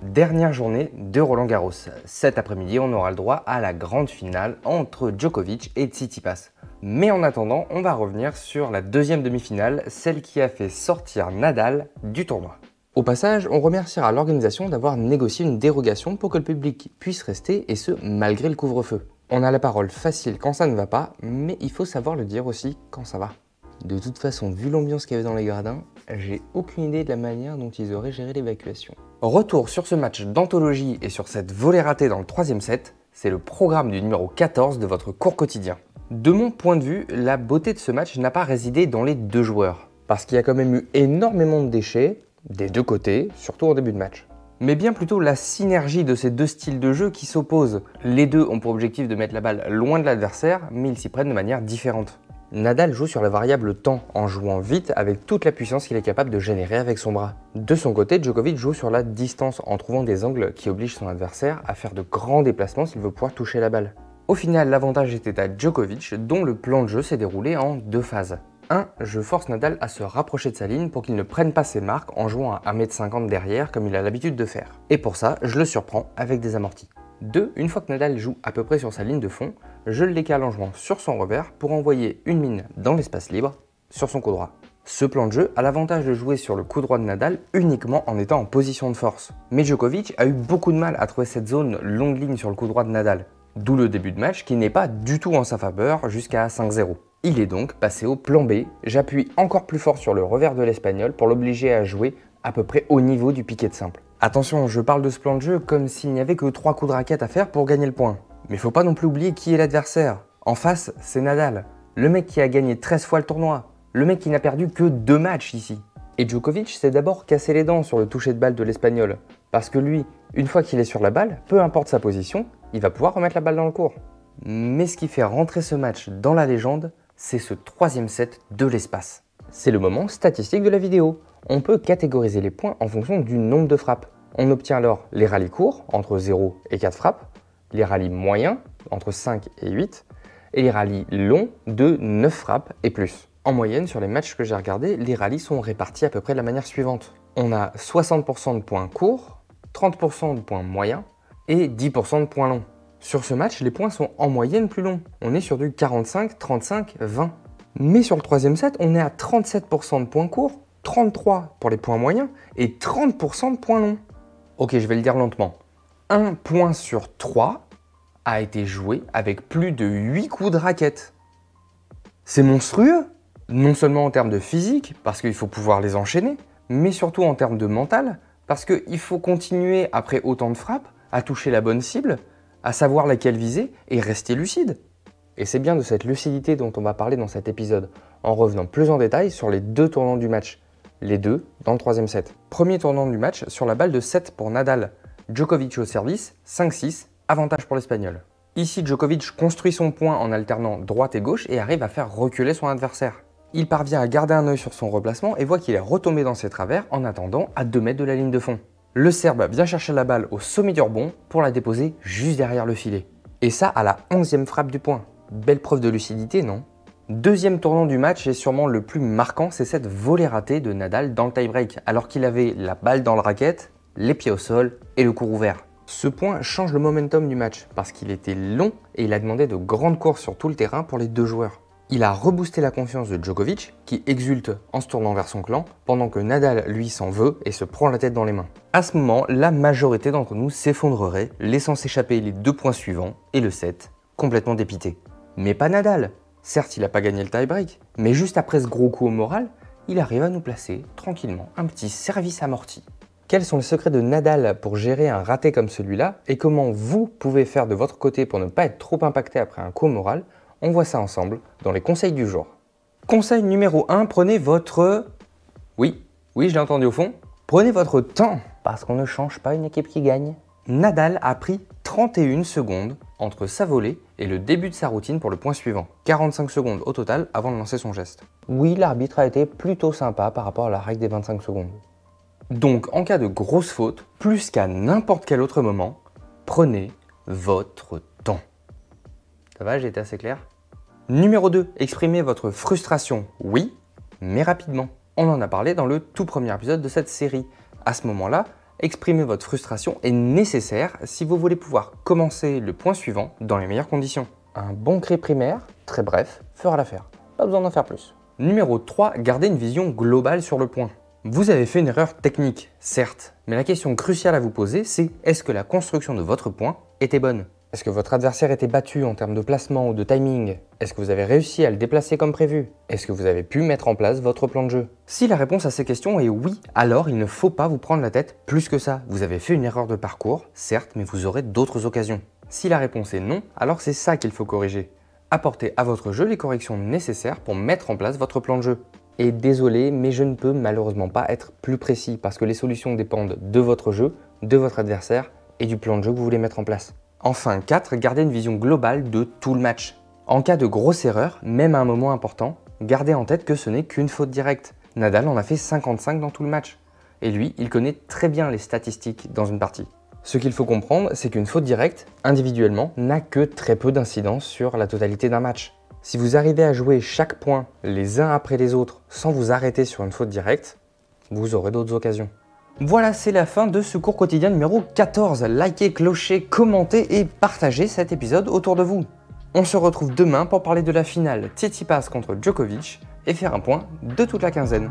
Dernière journée de Roland-Garros. Cet après-midi, on aura le droit à la grande finale entre Djokovic et Tsitsipas. Mais en attendant, on va revenir sur la deuxième demi-finale, celle qui a fait sortir Nadal du tournoi. Au passage, on remerciera l'organisation d'avoir négocié une dérogation pour que le public puisse rester, et ce, malgré le couvre-feu. On a la parole facile quand ça ne va pas, mais il faut savoir le dire aussi quand ça va. De toute façon, vu l'ambiance qu'il y avait dans les gradins, j'ai aucune idée de la manière dont ils auraient géré l'évacuation. Retour sur ce match d'anthologie et sur cette volée ratée dans le troisième set, c'est le programme du numéro 14 de votre cours quotidien. De mon point de vue, la beauté de ce match n'a pas résidé dans les deux joueurs, parce qu'il y a quand même eu énormément de déchets, des deux côtés, surtout en début de match. Mais bien plutôt la synergie de ces deux styles de jeu qui s'opposent. Les deux ont pour objectif de mettre la balle loin de l'adversaire, mais ils s'y prennent de manière différente. Nadal joue sur la variable temps en jouant vite avec toute la puissance qu'il est capable de générer avec son bras. De son côté, Djokovic joue sur la distance en trouvant des angles qui obligent son adversaire à faire de grands déplacements s'il veut pouvoir toucher la balle. Au final, l'avantage était à Djokovic, dont le plan de jeu s'est déroulé en deux phases. 1. Je force Nadal à se rapprocher de sa ligne pour qu'il ne prenne pas ses marques en jouant à 1,50 m derrière comme il a l'habitude de faire. Et pour ça, je le surprends avec des amortis. 2. Une fois que Nadal joue à peu près sur sa ligne de fond, je le décale en jouant sur son revers pour envoyer une mine dans l'espace libre sur son coup droit. Ce plan de jeu a l'avantage de jouer sur le coup droit de Nadal uniquement en étant en position de force. Mais Djokovic a eu beaucoup de mal à trouver cette zone longue ligne sur le coup droit de Nadal. D'où le début de match qui n'est pas du tout en sa faveur jusqu'à 5-0. Il est donc passé au plan B, j'appuie encore plus fort sur le revers de l'Espagnol pour l'obliger à jouer à peu près au niveau du piqué de simple. Attention, je parle de ce plan de jeu comme s'il n'y avait que 3 coups de raquette à faire pour gagner le point. Mais faut pas non plus oublier qui est l'adversaire. En face, c'est Nadal, le mec qui a gagné 13 fois le tournoi, le mec qui n'a perdu que 2 matchs ici. Et Djokovic s'est d'abord cassé les dents sur le toucher de balle de l'Espagnol, parce que lui, une fois qu'il est sur la balle, peu importe sa position, il va pouvoir remettre la balle dans le court. Mais ce qui fait rentrer ce match dans la légende, c'est ce troisième set de l'espace. C'est le moment statistique de la vidéo. On peut catégoriser les points en fonction du nombre de frappes. On obtient alors les rallyes courts, entre 0 et 4 frappes, les rallyes moyens, entre 5 et 8, et les rallyes longs de 9 frappes et plus. En moyenne, sur les matchs que j'ai regardés, les rallyes sont répartis à peu près de la manière suivante. On a 60% de points courts, 30% de points moyens et 10% de points longs. Sur ce match, les points sont en moyenne plus longs. On est sur du 45, 35, 20. Mais sur le troisième set, on est à 37% de points courts, 33% pour les points moyens et 30% de points longs. Ok, je vais le dire lentement. 1 point sur 3 a été joué avec plus de 8 coups de raquette. C'est monstrueux, non seulement en termes de physique, parce qu'il faut pouvoir les enchaîner, mais surtout en termes de mental, parce qu'il faut continuer après autant de frappes à toucher la bonne cible, à savoir laquelle viser et rester lucide. Et c'est bien de cette lucidité dont on va parler dans cet épisode, en revenant plus en détail sur les deux tournants du match. Les deux dans le troisième set. Premier tournant du match sur la balle de 7 pour Nadal. Djokovic au service, 5-6, avantage pour l'Espagnol. Ici, Djokovic construit son point en alternant droite et gauche et arrive à faire reculer son adversaire. Il parvient à garder un œil sur son replacement et voit qu'il est retombé dans ses travers en attendant à 2 mètres de la ligne de fond. Le Serbe vient chercher la balle au sommet du rebond pour la déposer juste derrière le filet. Et ça à la 11e frappe du point. Belle preuve de lucidité, non? Deuxième tournant du match et sûrement le plus marquant, c'est cette volée ratée de Nadal dans le tie-break, alors qu'il avait la balle dans le racket, les pieds au sol et le court ouvert. Ce point change le momentum du match parce qu'il était long et il a demandé de grandes courses sur tout le terrain pour les deux joueurs. Il a reboosté la confiance de Djokovic qui exulte en se tournant vers son clan pendant que Nadal lui s'en veut et se prend la tête dans les mains. À ce moment, la majorité d'entre nous s'effondrerait, laissant s'échapper les 2 points suivants et le set complètement dépité. Mais pas Nadal. Certes, il n'a pas gagné le tie-break, mais juste après ce gros coup au moral, il arrive à nous placer tranquillement un petit service amorti. Quels sont les secrets de Nadal pour gérer un raté comme celui-là et comment vous pouvez faire de votre côté pour ne pas être trop impacté après un coup au moral? On voit ça ensemble dans les conseils du jour. Conseil numéro 1, prenez votre... Oui, je l'ai entendu au fond. Prenez votre temps, parce qu'on ne change pas une équipe qui gagne. Nadal a pris 31 secondes entre sa volée et le début de sa routine pour le point suivant. 45 secondes au total avant de lancer son geste. Oui, l'arbitre a été plutôt sympa par rapport à la règle des 25 secondes. Donc, en cas de grosse faute, plus qu'à n'importe quel autre moment, prenez votre temps. Ça va, j'ai été assez clair? Numéro 2, exprimez votre frustration, oui, mais rapidement. On en a parlé dans le tout premier épisode de cette série. À ce moment-là, Exprimer votre frustration est nécessaire si vous voulez pouvoir commencer le point suivant dans les meilleures conditions. Un bon cri primaire, très bref, fera l'affaire. Pas besoin d'en faire plus. Numéro 3, gardez une vision globale sur le point. Vous avez fait une erreur technique, certes, mais la question cruciale à vous poser, c'est est-ce que la construction de votre point était bonne? Est-ce que votre adversaire était battu en termes de placement ou de timing? Est-ce que vous avez réussi à le déplacer comme prévu? Est-ce que vous avez pu mettre en place votre plan de jeu? Si la réponse à ces questions est oui, alors il ne faut pas vous prendre la tête plus que ça. Vous avez fait une erreur de parcours, certes, mais vous aurez d'autres occasions. Si la réponse est non, alors c'est ça qu'il faut corriger. Apportez à votre jeu les corrections nécessaires pour mettre en place votre plan de jeu. Et désolé, mais je ne peux malheureusement pas être plus précis parce que les solutions dépendent de votre jeu, de votre adversaire et du plan de jeu que vous voulez mettre en place. Enfin 4, gardez une vision globale de tout le match. En cas de grosse erreur, même à un moment important, gardez en tête que ce n'est qu'une faute directe. Nadal en a fait 55 dans tout le match. Et lui, il connaît très bien les statistiques dans une partie. Ce qu'il faut comprendre, c'est qu'une faute directe, individuellement, n'a que très peu d'incidence sur la totalité d'un match. Si vous arrivez à jouer chaque point les uns après les autres sans vous arrêter sur une faute directe, vous aurez d'autres occasions. Voilà, c'est la fin de ce cours quotidien numéro 14. Likez, clochez, commentez et partagez cet épisode autour de vous. On se retrouve demain pour parler de la finale Tsitsipas contre Djokovic et faire un point de toute la quinzaine.